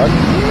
Gatot.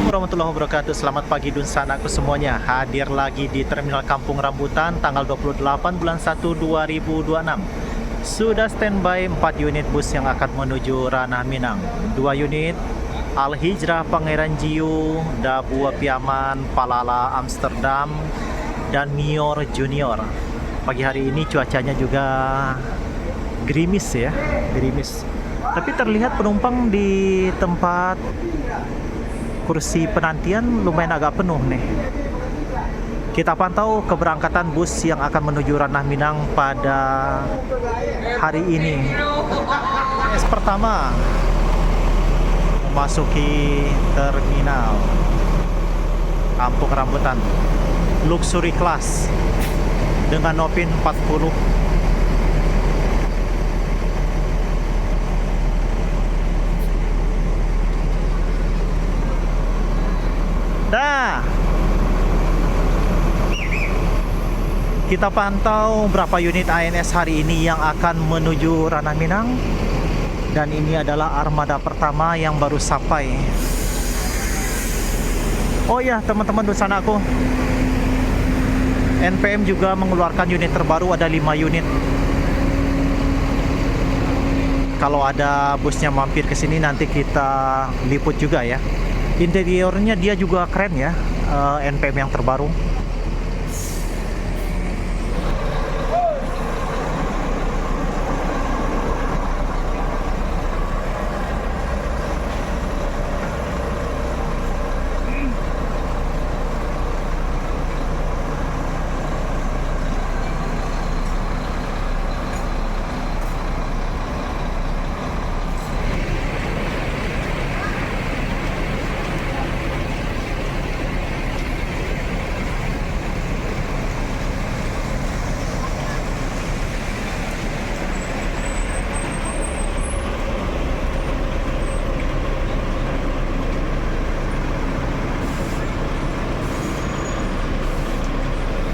Warahmatullahi wabarakatuh. Selamat pagi Dunsanaku semuanya. Hadir lagi di Terminal Kampung Rambutan tanggal 28 bulan 1 2026. Sudah standby 4 unit bus yang akan menuju Ranah Minang. 2 unit Al Hijrah Pangeran Jiu, Dabua Piaman, Palala Amsterdam, dan Mior Junior. Pagi hari ini cuacanya juga gerimis ya, gerimis. Tapi terlihat penumpang di tempat kursi penantian lumayan agak penuh nih. Kita pantau keberangkatan bus yang akan menuju Ranah Minang pada hari ini. Pertama memasuki terminal Kampung Rambutan, luxury class dengan Nopin 40. Nah, kita pantau berapa unit ANS hari ini yang akan menuju Ranah Minang. Dan ini adalah armada pertama yang baru sampai. Oh ya teman-teman Dunsanaku, NPM juga mengeluarkan unit terbaru, ada 5 unit. Kalau ada busnya mampir ke sini nanti kita liput juga ya. Interiornya dia juga keren ya, NPM yang terbaru.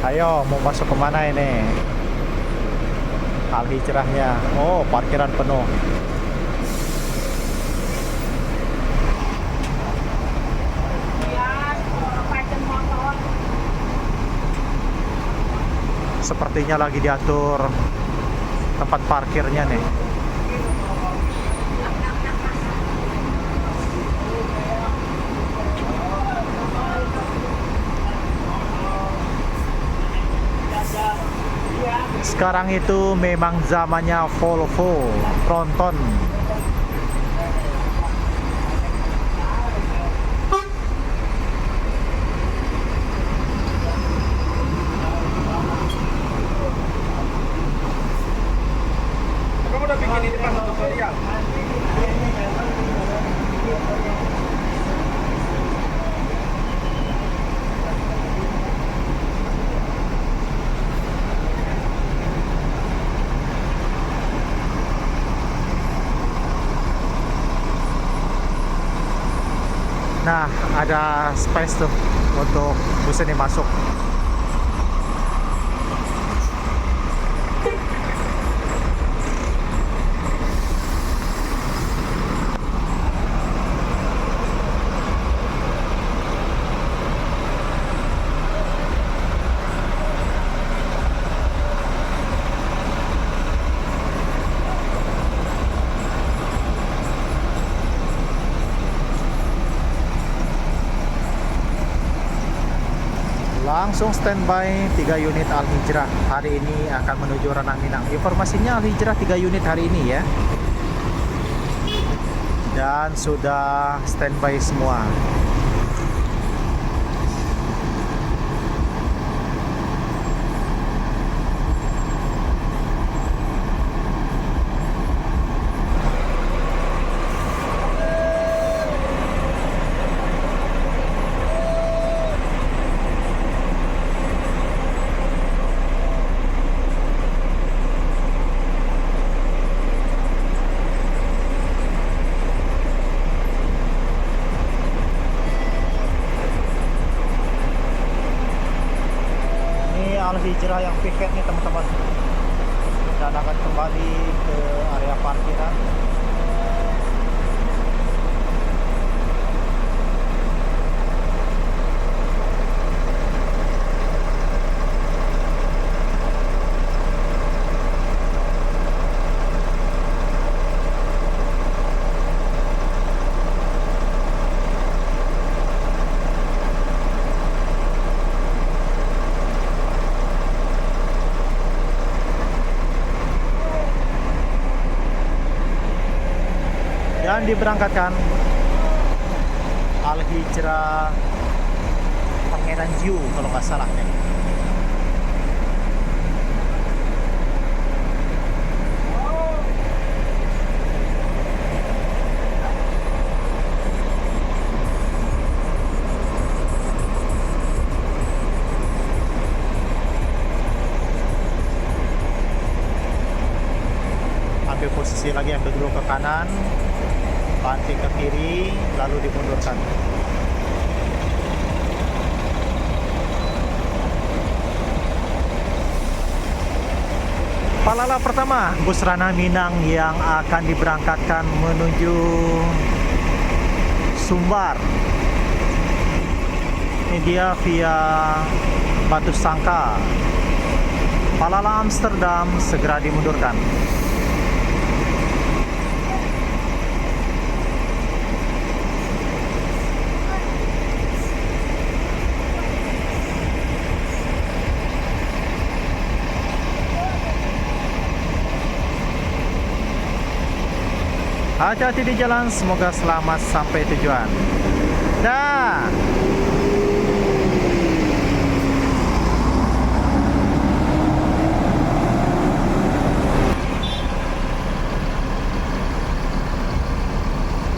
Ayo, mau masuk kemana ini? Al Hijrahnya. Oh, parkiran penuh. Sepertinya lagi diatur tempat parkirnya nih. Sekarang itu memang zamannya Volvo Fronton. Kamu udah bikin ini pas tutorial? Nah, ada space tuh untuk bus ini masuk. langsung standby 3 unit Al Hijrah hari ini akan menuju Ranah Minang. Informasinya Al Hijrah 3 unit hari ini ya. Dan sudah standby semua. Al Hijrah yang piket nih teman-teman, dan akan kembali ke area parkiran. Dan diberangkatkan Al Hijrah Pangeran Jiu kalau nggak salah ya. Ambil posisi lagi, ambil dulu ke kanan, banting ke kiri, lalu dimundurkan. Palala pertama, bus Ranah Minang yang akan diberangkatkan menuju Sumbar. Ini dia via Batu Sangka. Palala Amsterdam segera dimundurkan. Hati-hati di jalan, semoga selamat sampai tujuan. Dah.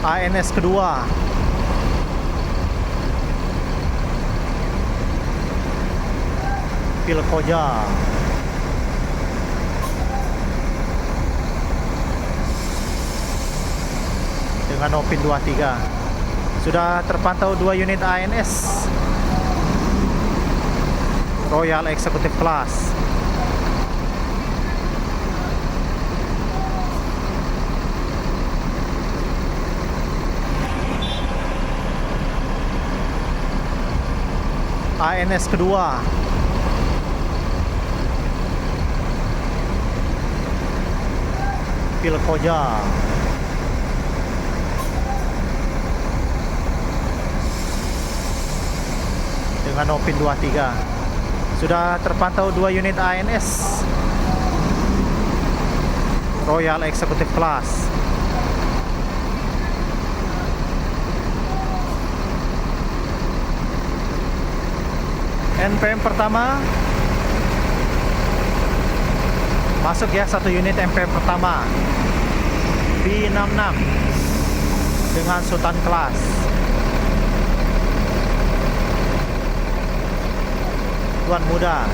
ANS kedua. Pilkoja. Dengan Opin 23 sudah terpantau 2 unit ANS Royal Executive Class. ANS kedua Pilkoja. Dengan Opin 23 sudah terpantau 2 unit ANS Royal Executive Class. NPM pertama masuk ya, 1 unit NPM pertama B66 dengan Sultan Class. Tuan Muda.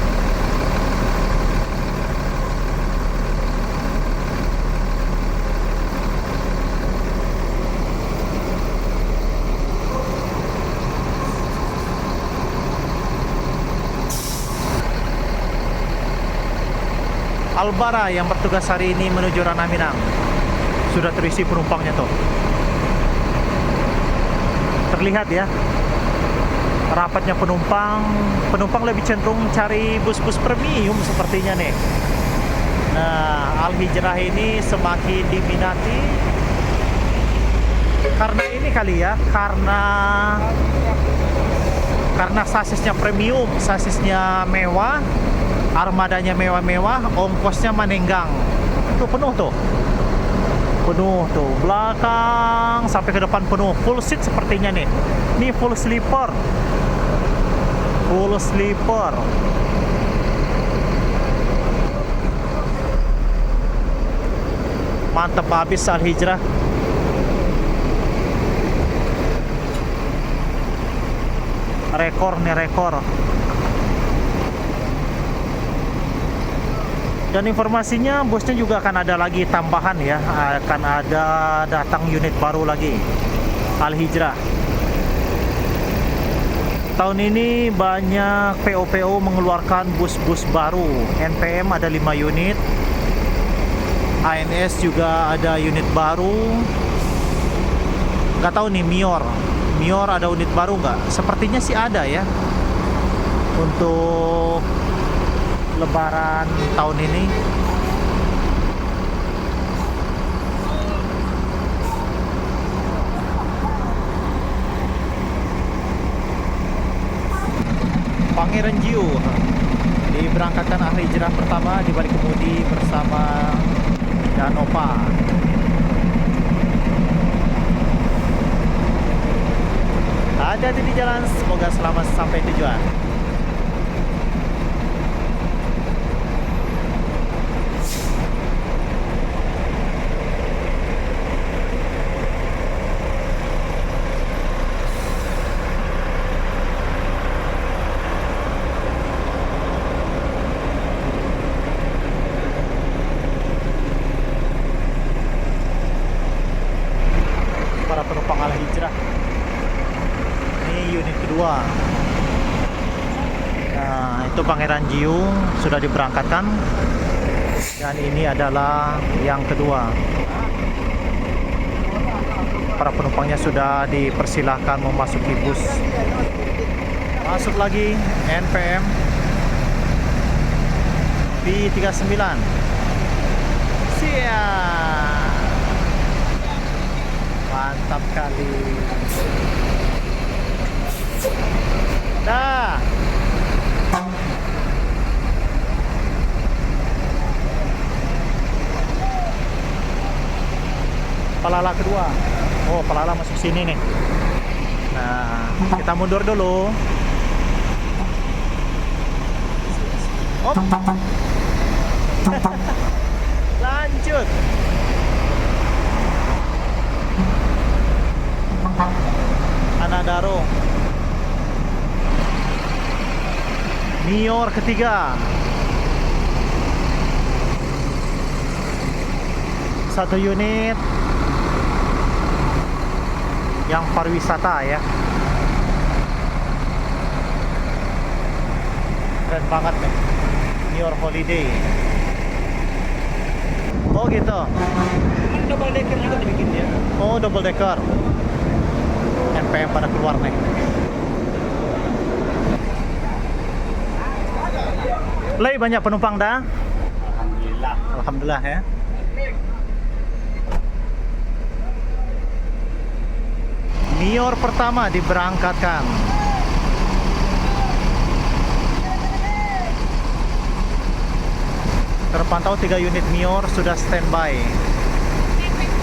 Albara yang bertugas hari ini menuju Ranah Minang. Sudah terisi penumpangnya tuh. Terlihat ya, rapatnya penumpang. Penumpang lebih cenderung cari bus-bus premium sepertinya nih. Nah, Al Hijrah ini semakin diminati karena ini kali ya, karena karena sasisnya premium, sasisnya mewah, armadanya mewah-mewah, ongkosnya menenggang. Tuh penuh tuh. Penuh tuh, belakang sampai ke depan penuh, full seat sepertinya nih. Ini full sleeper. Full sleeper. Mantap habis Al Hijrah. Rekor nih, rekor. Dan informasinya busnya juga akan ada lagi tambahan ya, akan ada datang unit baru lagi Al Hijrah. Tahun ini banyak PO-PO mengeluarkan bus-bus baru. NPM ada 5 unit, ANS juga ada unit baru. Nggak tahu nih Mior ada unit baru nggak? Sepertinya sih ada ya untuk Lebaran tahun ini. Pangeran Jiu diberangkatkan Al Hijrah pertama di balik kemudi bersama Danova. Hati-hati di jalan, semoga selamat sampai tujuan. Para penumpang Al Hijrah, ini unit kedua. Nah, itu Pangeran Jiu sudah diberangkatkan, dan ini adalah yang kedua. Para penumpangnya sudah dipersilahkan memasuki bus. Masuk lagi NPM B39. Siap. Mantap kali. Dah. Pelala kedua. Oh, pelala masuk sini nih. Nah, kita mundur dulu. Op. Lanjut. Anadaro. Mior ketiga. Satu unit yang pariwisata ya. Keren banget nih. Mior Holiday. Oh gitu. Double decker juga dibikin dia. Oh, double decker. NPM pada keluar nih. Lay banyak penumpang dah. Alhamdulillah. Alhamdulillah ya. Mior pertama diberangkatkan. Terpantau 3 unit Mior sudah standby.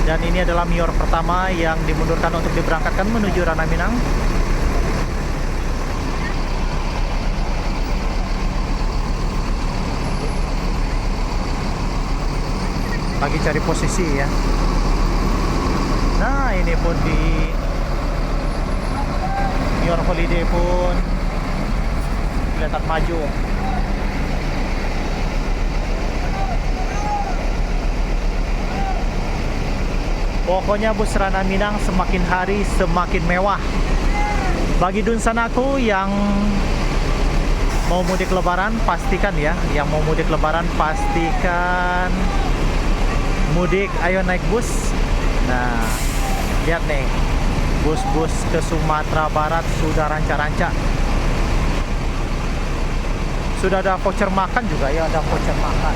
Dan ini adalah Mior pertama yang dimundurkan untuk diberangkatkan menuju Ranah Minang. Lagi cari posisi ya. Nah, ini pun di Mior Holiday pun kelihatan maju. Pokoknya bus Ranah Minang semakin hari semakin mewah. Bagi Dunsanaku yang mau mudik lebaran, pastikan ya, yang mau mudik lebaran pastikan mudik, ayo naik bus. Nah, lihat nih, bus-bus ke Sumatera Barat sudah ranca-ranca. Sudah ada voucher makan juga ya, ada voucher makan.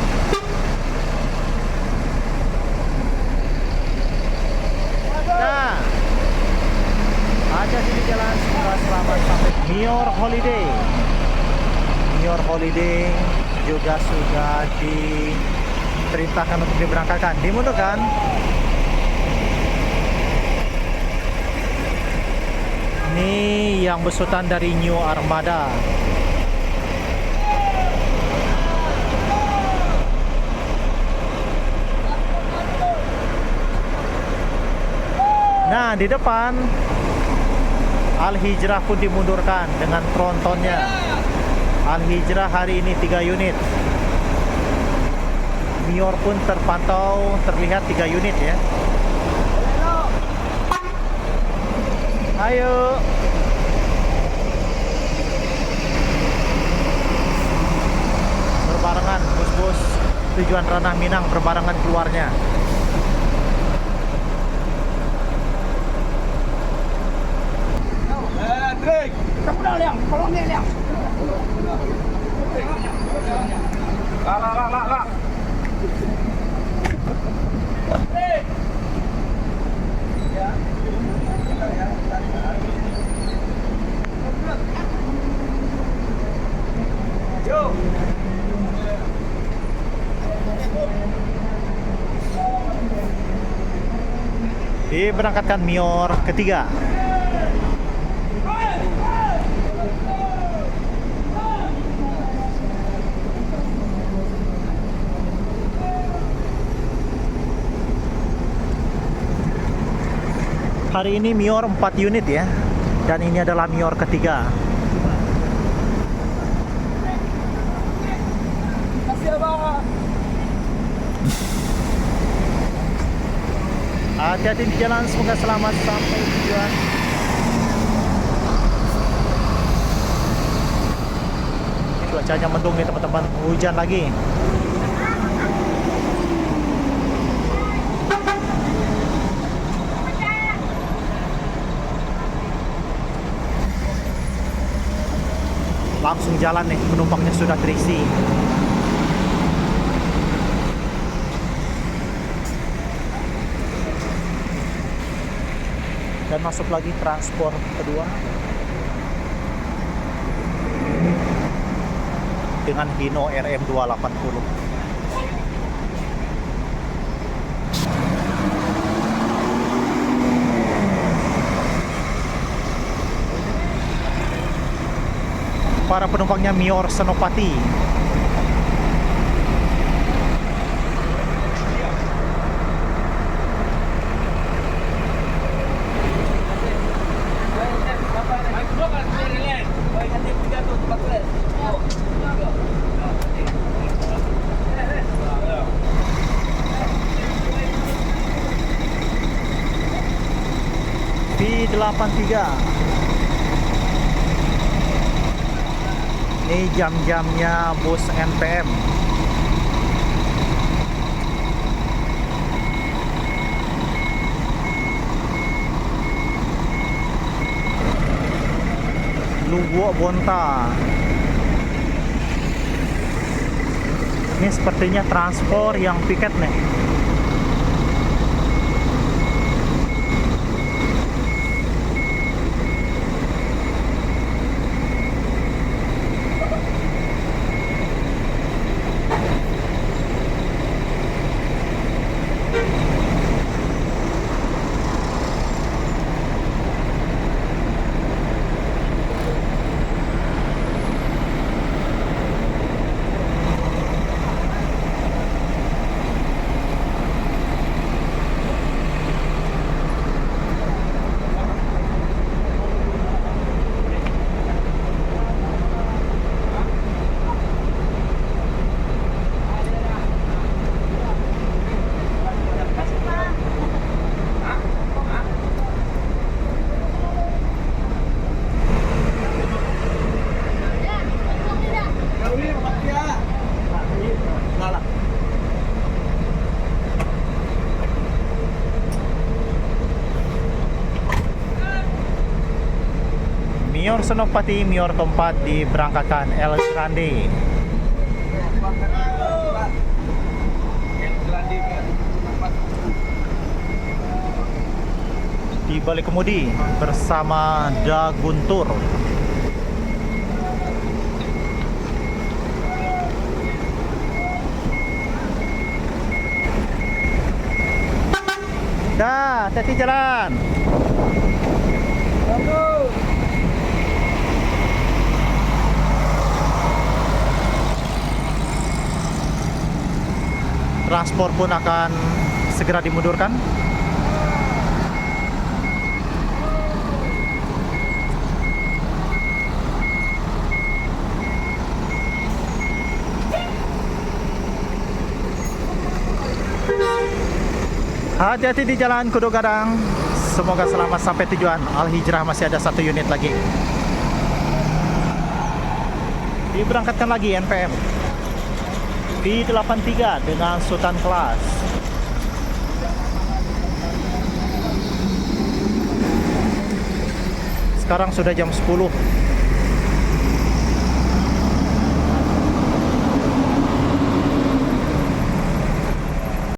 Nah, ada di jalan, semoga selamat sampai Mior Holiday. holiday juga sudah diperintahkan untuk diberangkatkan. Dimundurkan. Ini yang besutan dari New Armada. Nah, di depan Al Hijrah pun dimundurkan dengan trontonnya. Al Hijrah hari ini 3 unit. Mior pun terpantau terlihat 3 unit ya. Ayo. Berbarengan bus-bus tujuan Ranah Minang berbarengan keluarnya. Drake, tak pernah liang, tolong dia liang. Lah. Yo. Diberangkatkan Mior ketiga. Hari ini Mior 4 unit ya. Dan ini adalah Mior ketiga. Kasih abang. Hati-hati di jalan, semoga selamat sampai tujuan. Cuacanya mendung nih teman-teman, hujan lagi. Langsung jalan nih, penumpangnya sudah terisi. Dan masuk lagi transport kedua dengan Hino RM280. Para penumpangnya Mior Senopati. V83. Ini jam-jamnya bus NPM. Lugo Bonta. Ini sepertinya transport yang piket nih. Mior Senopati, Mior keempat diberangkatkan El Grande. Di balik kemudi bersama Da Guntur. Dah, hati-hati jalan. Bagus. Transport pun akan segera dimundurkan. Hati-hati di jalan Kudu Gadang. Semoga selamat sampai tujuan. Al Hijrah masih ada 1 unit lagi. Diberangkatkan lagi NPM V83 dengan Sultan Kelas. Sekarang sudah jam 10.